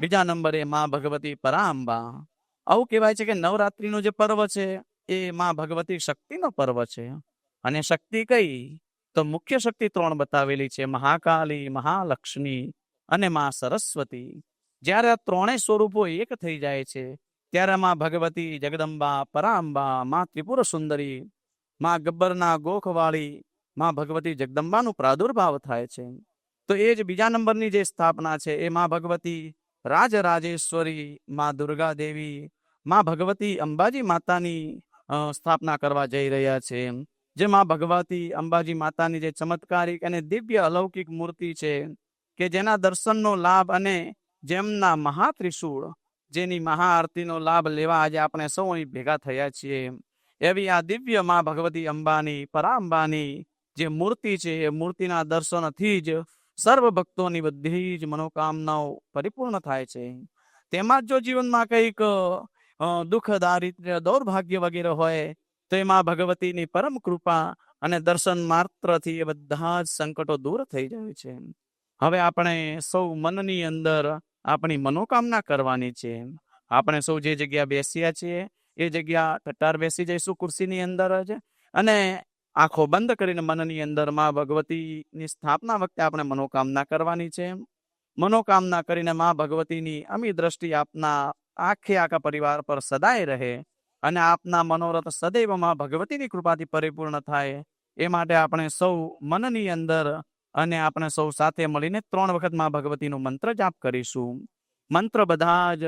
બીજા નંબરે માં ભગવતી પરાંબા. આવું કહેવાય છે કે નવરાત્રીનો જે પર્વ છે એ માં ભગવતી શક્તિનો પર્વ છે. અને શક્તિ કઈ? તો મુખ્ય શક્તિ 3 બતાવેલી છે: મહાકાલી, મહાલક્ષ્મી અને માં સરસ્વતી. જ્યારે આ 3 સ્વરૂપો એક થઈ જાય છે ત્યારે માં ભગવતી જગદંબા પરાંબા, માં ત્રિપુર સુંદરી, માં ગબ્બરના ગોખવાળી માં ભગવતી જગદંબાનો પ્રાદુર્ભાવ થાય છે. તો એ જ બીજા નંબરની જે સ્થાપના છે એ માં ભગવતી રાજરાજેશ્વરી, માં દુર્ગા દેવી, માં ભગવતી અંબાજી માતાની સ્થાપના કરવા જઈ રહ્યા છે. જે માં ભગવતી અંબાજી માતાની જે ચમત્કારિક અને દિવ્ય અલૌકિક મૂર્તિ છે કે જેના દર્શનનો લાભ અને જેમના મહાત્રિશૂળ, જેની મહાઆરતીનો લાભ લેવા આજે આપણે સૌ અહીં ભેગા થયા છીએ, એવી આ દિવ્ય માં ભગવતી અંબાની પરાંબાની જે મૂર્તિ છે એ મૂર્તિના દર્શનથી જ સર્વ ભક્તોની બધી જ મનોકામનાઓ પરિપૂર્ણ થાય છે. તેમાં જો જીવનમાં કંઈક દુઃખ, દારિદ્ર્ય, દૌર્ભાગ્ય વગેરે હોય તો એમાં ભગવતીની પરમ કૃપા અને દર્શન માત્રથી એ બધા જ સંકટો દૂર થઈ જાય છે. હવે આપણે સૌ મનની અંદર આપણી મનોકામના કરવાની છે. આપણે સૌ જે જગ્યા બેસ્યા છીએ એ જગ્યા કટાર બેસી જઈશું ખુરશીની અંદર જ, અને આંખો બંધ કરીને મનની અંદર માં ભગવતીની સ્થાપના વખતે આપણે મનોકામના કરવાની છે. મનોકામના કરીને માં ભગવતીની અમી દ્રષ્ટિ આપના આખા પરિવાર પર સદાય રહે અને આપના મનોરથ સદૈવ માં ભગવતીની કૃપાથી પરિપૂર્ણ થાય. એ માટે આપણે સૌ મનની અંદર અને આપણે સૌ સાથે મળીને 3 વખત માં ભગવતીનો મંત્ર જાપ કરીશું. મંત્ર બધા જ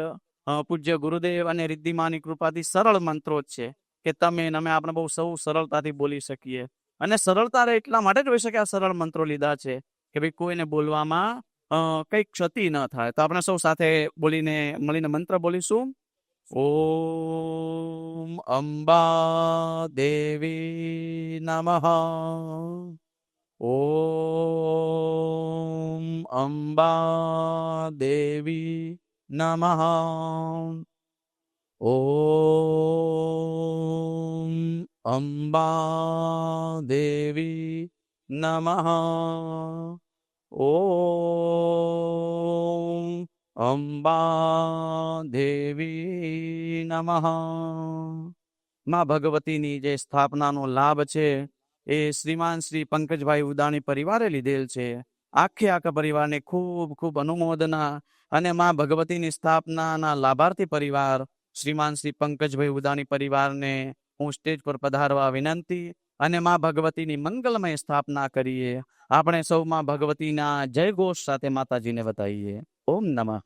પૂજ્ય ગુરુદેવ અને રિદ્ધિમાની કૃપાથી સરળ મંત્રો જ છે કે તમે અમે આપણે બહુ સૌ સરળતાથી બોલી શકીએ. અને સરળતા એટલા માટે જ હોય છે કે આ સરળ મંત્રો લીધા છે કે ભાઈ કોઈને બોલવામાં કઈ ક્ષતિ ન થાય. તો આપણે સૌ સાથે મળીને મંત્ર બોલીશું. ઓમ અંબા દેવી નમઃ. ઓમ અંબા દેવી નમઃ. ઓમ અંબા દેવી નમઃ. ઓમ અંબા દેવી નમઃ. માં ભગવતીની જે સ્થાપનાનો લાભ છે એ શ્રીમાન શ્રી પંકજભાઈ ઉદાણી પરિવારે લીધેલ છે. આખા પરિવારને ખૂબ ખૂબ અનુમોદના. અને માં ભગવતીની સ્થાપનાના લાભાર્થી પરિવાર શ્રીમાન શ્રી પંકજભાઈ ઉદાણી પરિવારને હું સ્ટેજ પર પધારવા વિનંતી. અને માં ભગવતીની મંગલમય સ્થાપના કરીએ. આપણે સૌ માં ભગવતીના જય ઘોષ સાથે માતાજીને બતાવીએ. ઓમ નમઃ.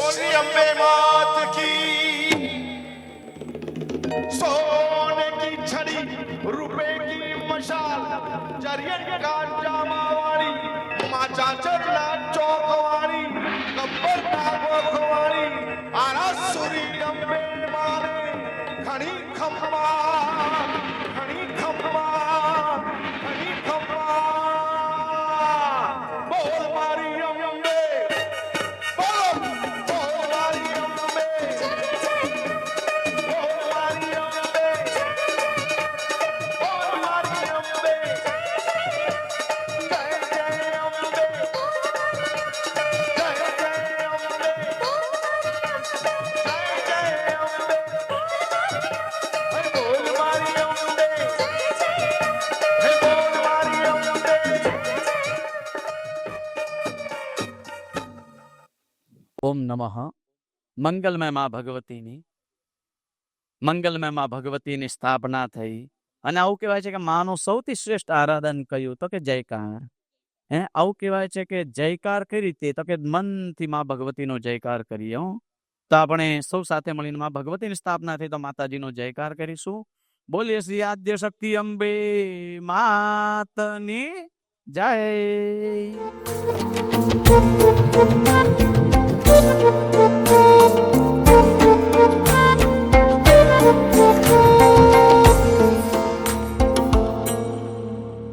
श्री अम्बे मात की, सोने की छड़ी, रुपए की मशाल, चरियन का जामावाड़ी, माँ चाचरला चौकवाड़ी, गब्बर का गोखवाड़ी, आरा सुरी अम्बे माने खड़ी खम्बा, खड़ी खम्बा, खड़ी खम्बा, बोल मारी अम्बे, बोल मारी अम्बे, बोल मारी अम्बे, बोल मारी अम्बे, जय जय अम्बे, जय जय अम्बे, जय जय अम्बे, बोल मारी अम्बे, बोल मारी अम्बे. ઓમ નમઃ. મંગલમય માં ભગવતીની સ્થાપના થઈ. અને આવું કહેવાય છે કે માનું સૌથી શ્રેષ્ઠ આરાધન કયું? તો કે જયકાર. આવું કહેવાય છે કે જયકાર કઈ રીતે? તો કે મનથી માં ભગવતીનો જયકાર કરીએ. તો આપણે સૌ સાથે મળીને માં ભગવતીની સ્થાપના થઈ તો માતાજીનો જયકાર કરીશું. બોલીએ શ્રી આદ્ય શક્તિ અંબે માતની જય.